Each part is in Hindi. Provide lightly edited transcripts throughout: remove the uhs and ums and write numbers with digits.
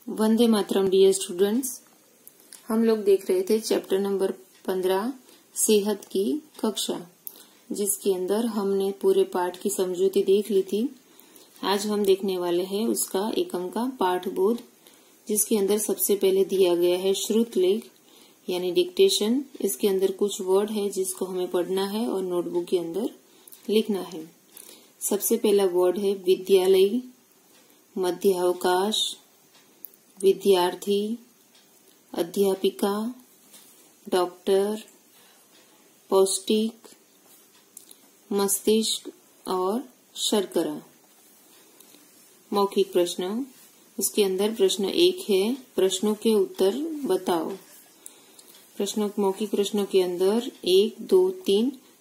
Vande Mataram dear students. हम लोग देख रहे थे चैप्टर नंबर 15 सेहत की कक्षा, जिसके अंदर हमने पूरे पाठ की समझौती देख ली थी। आज हम देखने वाले हैं उसका एकम का पाठबोध, जिसके अंदर सबसे पहले दिया गया है श्रुत लेख यानी डिक्टेशन। इसके अंदर कुछ वर्ड है जिसको हमें पढ़ना है और नोटबुक के अंदर लिखना है। सबसे पहला वर्ड है विद्यालय, मध्यावकाश, विद्यार्थी, अध्यापिका, डॉक्टर, पौष्टिक, मस्तिष्क और शर्करा। मौखिक प्रश्न। इसके अंदर प्रश्न 1 है, प्रश्नों के उत्तर बताओ। मौखिक प्रश्नों के अंदर 1, 2,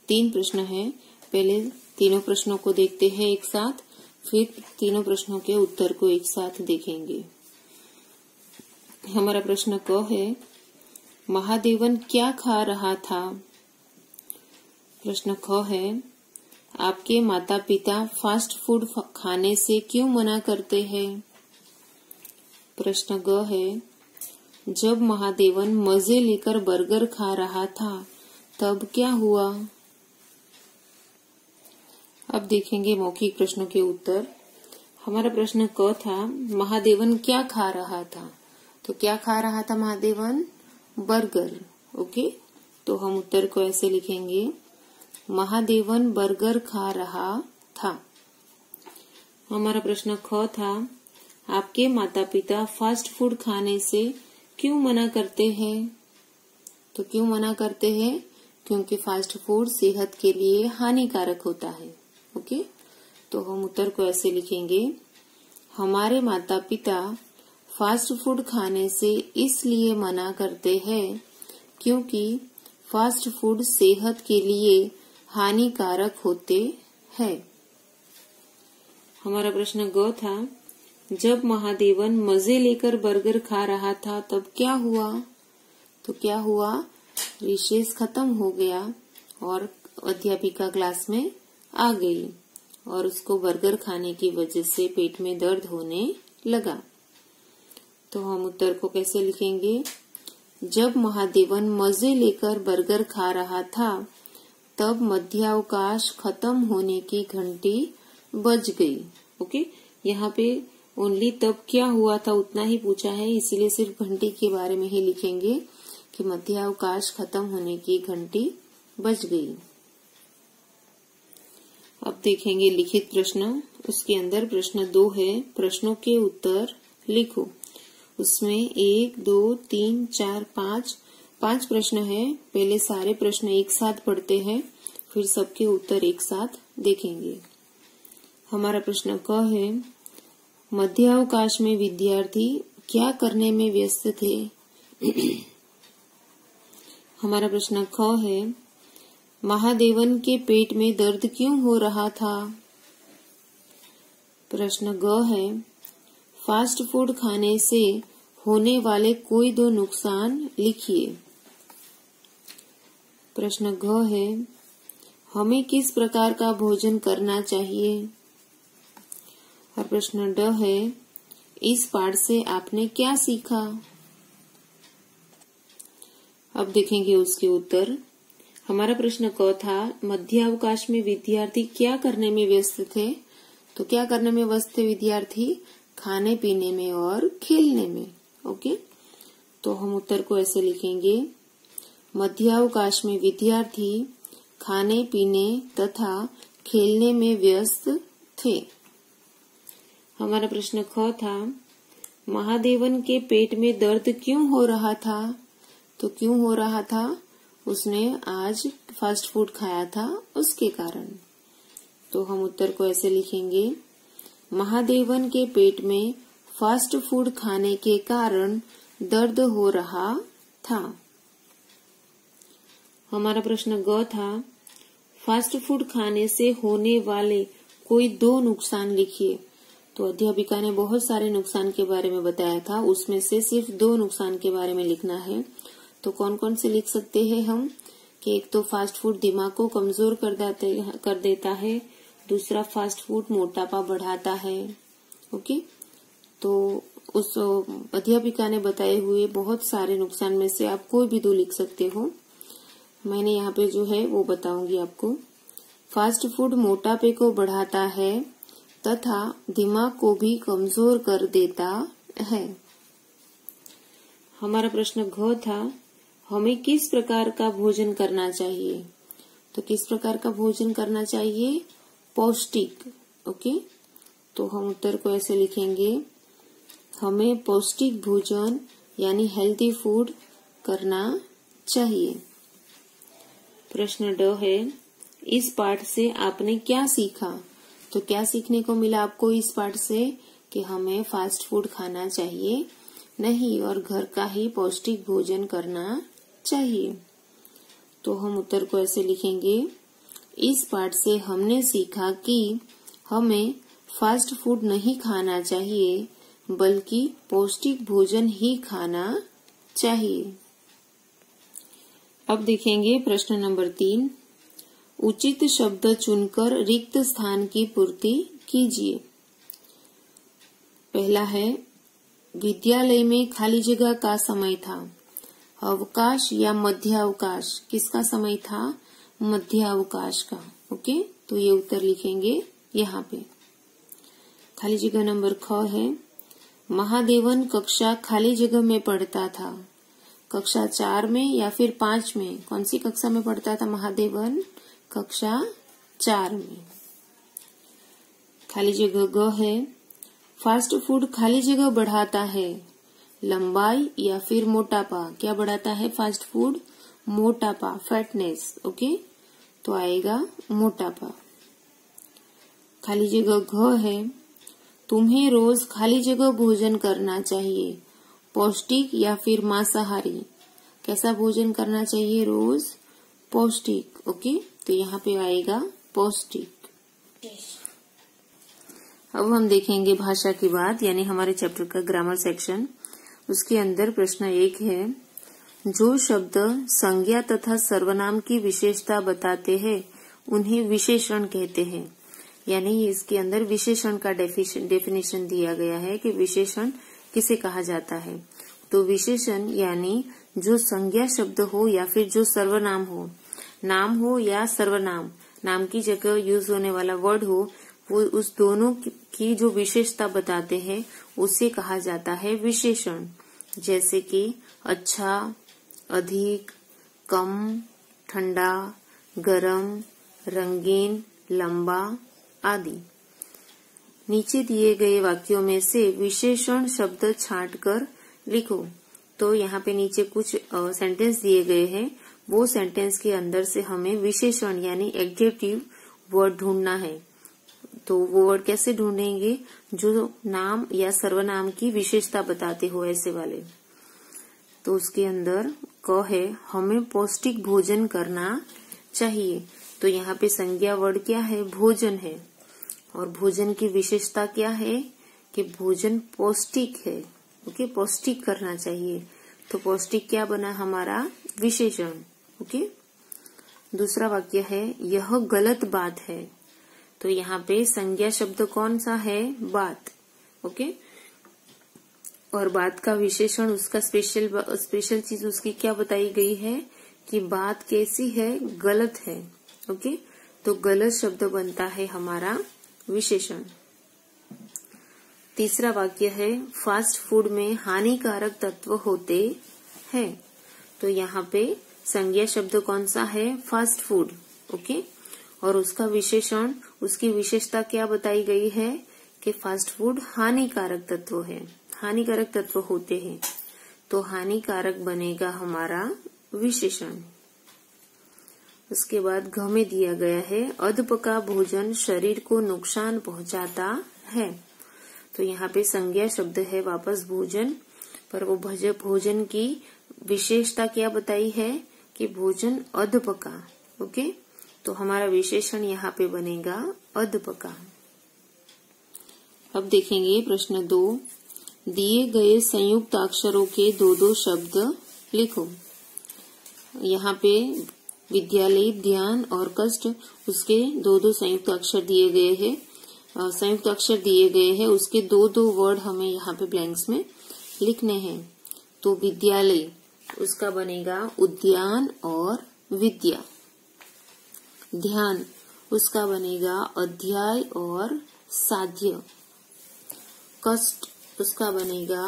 3 प्रश्न है। पहले तीनों प्रश्नों को देखते हैं एक साथ, फिर तीनों प्रश्नों के उत्तर को एक साथ देखेंगे। हमारा प्रश्न क है, महादेवन क्या खा रहा था। प्रश्न ख है, आपके माता पिता फास्ट फूड खाने से क्यों मना करते हैं। प्रश्न ग है, जब महादेवन मजे लेकर बर्गर खा रहा था तब क्या हुआ। अब देखेंगे मौखिक प्रश्नों के उत्तर। हमारा प्रश्न क था, महादेवन क्या खा रहा था। तो क्या खा रहा था महादेवन? बर्गर। ओके, तो हम उत्तर को ऐसे लिखेंगे, महादेवन बर्गर खा रहा था। हमारा प्रश्न ख था, आपके माता पिता फास्ट फूड खाने से क्यों मना करते हैं। तो क्यों मना करते हैं? क्योंकि फास्ट फूड सेहत के लिए हानिकारक होता है। ओके, तो हम उत्तर को ऐसे लिखेंगे, हमारे माता पिता फास्ट फूड खाने से इसलिए मना करते हैं क्योंकि फास्ट फूड सेहत के लिए हानिकारक होते हैं। हमारा प्रश्न ग था, जब महादेवन मजे लेकर बर्गर खा रहा था तब क्या हुआ। तो क्या हुआ? रिसेस खत्म हो गया और अध्यापिका क्लास में आ गई और उसको बर्गर खाने की वजह से पेट में दर्द होने लगा। तो हम उत्तर को कैसे लिखेंगे, जब महादेवन मजे लेकर बर्गर खा रहा था तब मध्यावकाश खत्म होने की घंटी बज गई। ओके, यहाँ पे ओनली तब क्या हुआ था उतना ही पूछा है, इसीलिए सिर्फ घंटी के बारे में ही लिखेंगे कि मध्यावकाश खत्म होने की घंटी बज गई। अब देखेंगे लिखित प्रश्न। उसके अंदर प्रश्न 2 है, प्रश्नों के उत्तर लिखो। उसमें 1, 2, 3, 4, 5 प्रश्न है। पहले सारे प्रश्न एक साथ पढ़ते हैं, फिर सबके उत्तर एक साथ देखेंगे। हमारा प्रश्न क है, मध्यावकाश में विद्यार्थी क्या करने में व्यस्त थे। हमारा प्रश्न ख है, महादेवन के पेट में दर्द क्यों हो रहा था। प्रश्न ग है, फास्ट फूड खाने से होने वाले कोई 2 नुकसान लिखिए। प्रश्न घ है, हमें किस प्रकार का भोजन करना चाहिए। और प्रश्न ड है, इस पाठ से आपने क्या सीखा। अब देखेंगे उसके उत्तर। हमारा प्रश्न क था, मध्यावकाश में विद्यार्थी क्या करने में व्यस्त थे। तो क्या करने में व्यस्त थे विद्यार्थी? खाने पीने में और खेलने में। ओके, तो हम उत्तर को ऐसे लिखेंगे, मध्यावकाश में विद्यार्थी खाने पीने तथा खेलने में व्यस्त थे। हमारा प्रश्न ख था, महादेवन के पेट में दर्द क्यों हो रहा था। तो क्यों हो रहा था? उसने आज फास्ट फूड खाया था उसके कारण। तो हम उत्तर को ऐसे लिखेंगे, महादेवन के पेट में फास्ट फूड खाने के कारण दर्द हो रहा था। हमारा प्रश्न ग था, फास्ट फूड खाने से होने वाले कोई 2 नुकसान लिखिए। तो अध्यापिका ने बहुत सारे नुकसान के बारे में बताया था, उसमें से सिर्फ 2 नुकसान के बारे में लिखना है। तो कौन कौन से लिख सकते हैं हम कि एक तो फास्ट फूड दिमाग को कमजोर कर देता है, दूसरा फास्ट फूड मोटापा बढ़ाता है। ओके, तो उस अध्यापिका ने बताए हुए बहुत सारे नुकसान में से आप कोई भी 2 लिख सकते हो। मैंने यहाँ पे जो है वो बताऊंगी आपको। फास्ट फूड मोटापे को बढ़ाता है तथा दिमाग को भी कमजोर कर देता है। हमारा प्रश्न घ था, हमें किस प्रकार का भोजन करना चाहिए? तो किस प्रकार का भोजन करना चाहिए? पौष्टिक। ओके, तो हम उत्तर को ऐसे लिखेंगे, हमें पौष्टिक भोजन यानी हेल्दी फूड करना चाहिए। प्रश्न ड है, इस पाठ से आपने क्या सीखा? तो क्या सीखने को मिला आपको इस पाठ से? कि हमें फास्ट फूड खाना चाहिए नहीं और घर का ही पौष्टिक भोजन करना चाहिए। तो हम उत्तर को ऐसे लिखेंगे, इस पाठ से हमने सीखा कि हमें फास्ट फूड नहीं खाना चाहिए बल्कि पौष्टिक भोजन ही खाना चाहिए। अब देखेंगे प्रश्न नंबर 3, उचित शब्द चुनकर रिक्त स्थान की पूर्ति कीजिए। पहला है, विद्यालय में खाली जगह का समय था। अवकाश या मध्यावकाश, किसका समय था? मध्यावकाश का। ओके, तो ये उत्तर लिखेंगे यहाँ पे। खाली जगह नंबर ख है, महादेवन कक्षा खाली जगह में पढ़ता था। कक्षा 4 में या फिर 5 में? कौन सी कक्षा में पढ़ता था महादेवन? कक्षा 4 में। खाली जगह ग है, फास्ट फूड खाली जगह बढ़ाता है। लंबाई या फिर मोटापा? क्या बढ़ाता है फास्ट फूड? मोटापा, फैटनेस। ओके, तो आएगा मोटापा। खाली जगह घ है, तुम्हें रोज खाली जगह भोजन करना चाहिए। पौष्टिक या फिर मांसाहारी? कैसा भोजन करना चाहिए रोज? पौष्टिक। ओके, तो यहाँ पे आएगा पौष्टिक। अब हम देखेंगे भाषा की बात, यानी हमारे चैप्टर का ग्रामर सेक्शन। उसके अंदर प्रश्न 1 है, जो शब्द संज्ञा तथा सर्वनाम की विशेषता बताते हैं उन्हें विशेषण कहते हैं। यानी इसके अंदर विशेषण का डेफिनेशन दिया गया है कि विशेषण किसे कहा जाता है। तो विशेषण यानी जो संज्ञा शब्द हो या फिर जो सर्वनाम हो, नाम हो या सर्वनाम, नाम की जगह यूज होने वाला वर्ड हो, वो उस दोनों की जो विशेषता बताते हैं उसे कहा जाता है विशेषण। जैसे कि अच्छा, अधिक, कम, ठंडा, गरम, रंगीन, लंबा आदि। नीचे दिए गए वाक्यों में से विशेषण शब्द छांटकर लिखो। तो यहाँ पे नीचे कुछ सेंटेंस दिए गए हैं, वो सेंटेंस के अंदर से हमें विशेषण यानी एडजेक्टिव वर्ड ढूंढना है। तो वो वर्ड कैसे ढूंढेंगे? जो नाम या सर्वनाम की विशेषता बताते हो, ऐसे वाले। तो उसके अंदर क है, हमें पौष्टिक भोजन करना चाहिए। तो यहाँ पे संज्ञा वर्ड क्या है? भोजन है। और भोजन की विशेषता क्या है? कि भोजन पौष्टिक है। ओके, पौष्टिक करना चाहिए। तो पौष्टिक क्या बना हमारा? विशेषण। ओके, दूसरा वाक्य है, यह गलत बात है। तो यहाँ पे संज्ञा शब्द कौन सा है? बात। ओके, और बात का विशेषण, उसका स्पेशल चीज उसकी क्या बताई गई है? कि बात कैसी है? गलत है। ओके, तो गलत शब्द बनता है हमारा विशेषण। तीसरा वाक्य है, फास्ट फूड में हानिकारक तत्व होते हैं। तो यहाँ पे संज्ञा शब्द कौन सा है? Fast food. ओके, और उसका विशेषण, उसकी विशेषता क्या बताई गई है? कि फास्ट फूड हानिकारक तत्व है, हानिकारक तत्व होते हैं। तो हानिकारक बनेगा हमारा विशेषण। उसके बाद घ में दिया गया है, अधपका भोजन शरीर को नुकसान पहुंचाता है। तो यहाँ पे संज्ञा शब्द है वापस भोजन, पर वो भोजन की विशेषता क्या बताई है? कि भोजन अधपका। ओके, तो हमारा विशेषण यहाँ पे बनेगा अधपका। अब देखेंगे प्रश्न 2, दिए गए संयुक्त अक्षरों के 2-2 शब्द लिखो। यहाँ पे विद्यालय, ध्यान और कष्ट, उसके 2-2 संयुक्त अक्षर दिए गए हैं। संयुक्त अक्षर दिए गए हैं उसके दो वर्ड हमें यहाँ पे ब्लैंक्स में लिखने हैं। तो विद्यालय उसका बनेगा उद्यान और विद्या। ध्यान उसका बनेगा अध्याय और साध्य। कष्ट उसका बनेगा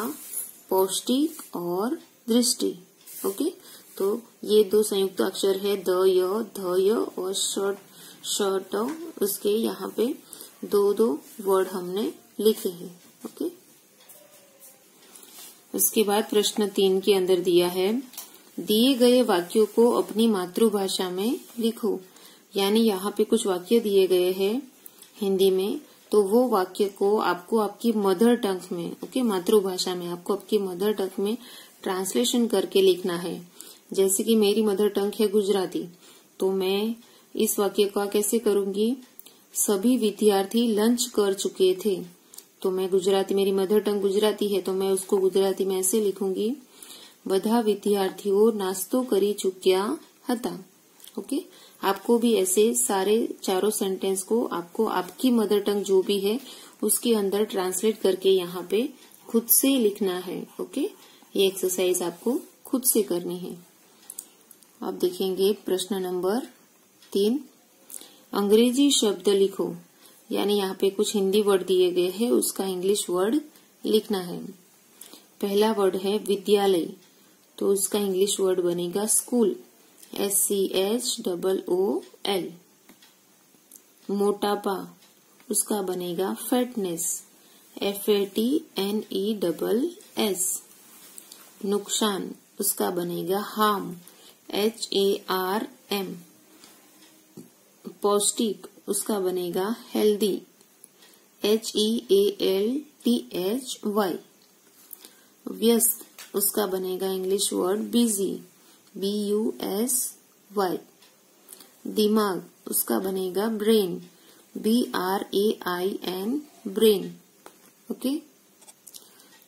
पौष्टिक और दृष्टि। ओके, तो ये दो संयुक्त अक्षर है द य ध य और शर्ट उसके यहाँ पे दो वर्ड हमने लिखे हैं। ओके, उसके बाद प्रश्न 3 के अंदर दिया है दिए गए वाक्यों को अपनी मातृभाषा में लिखो। यानी यहाँ पे कुछ वाक्य दिए गए हैं हिंदी में, तो वो वाक्य को आपको आपकी मदर टंग में, ओके, मातृभाषा में आपको आपकी मदर टंग में ट्रांसलेशन करके लिखना है। जैसे कि मेरी मदर टंग है गुजराती, तो मैं इस वाक्य का कैसे करूंगी? सभी विद्यार्थी लंच कर चुके थे। तो मैं गुजराती, मेरी मदर टंग गुजराती है तो मैं उसको गुजराती में ऐसे लिखूंगी, બધા વિદ્યાર્થીઓ નાસ્તો કરી ચૂક્યા હતા। ओके, आपको भी ऐसे सारे चारों सेंटेंस को आपको आपकी मदर टंग जो भी है उसके अंदर ट्रांसलेट करके यहाँ पे खुद से लिखना है। ओके, ये एक्सरसाइज आपको खुद से करनी है। आप देखेंगे प्रश्न नंबर 3, अंग्रेजी शब्द लिखो। यानी यहाँ पे कुछ हिंदी वर्ड दिए गए हैं, उसका इंग्लिश वर्ड लिखना है। पहला वर्ड है विद्यालय, तो उसका इंग्लिश वर्ड बनेगा स्कूल, SCHOOL। मोटापा उसका बनेगा फैटनेस, FATNESS। नुकसान उसका बनेगा हार्म, HARM। पौष्टिक उसका बनेगा हेल्दी, HEALTHY। व्यस्त उसका बनेगा इंग्लिश वर्ड बिजी, BUSY। दिमाग उसका बनेगा ब्रेन, BRAIN, ब्रेन। ओके,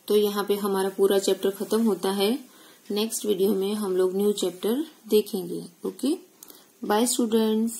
तो यहाँ पे हमारा पूरा चैप्टर खत्म होता है। नेक्स्ट वीडियो में हम लोग न्यू चैप्टर देखेंगे। Okay, bye students.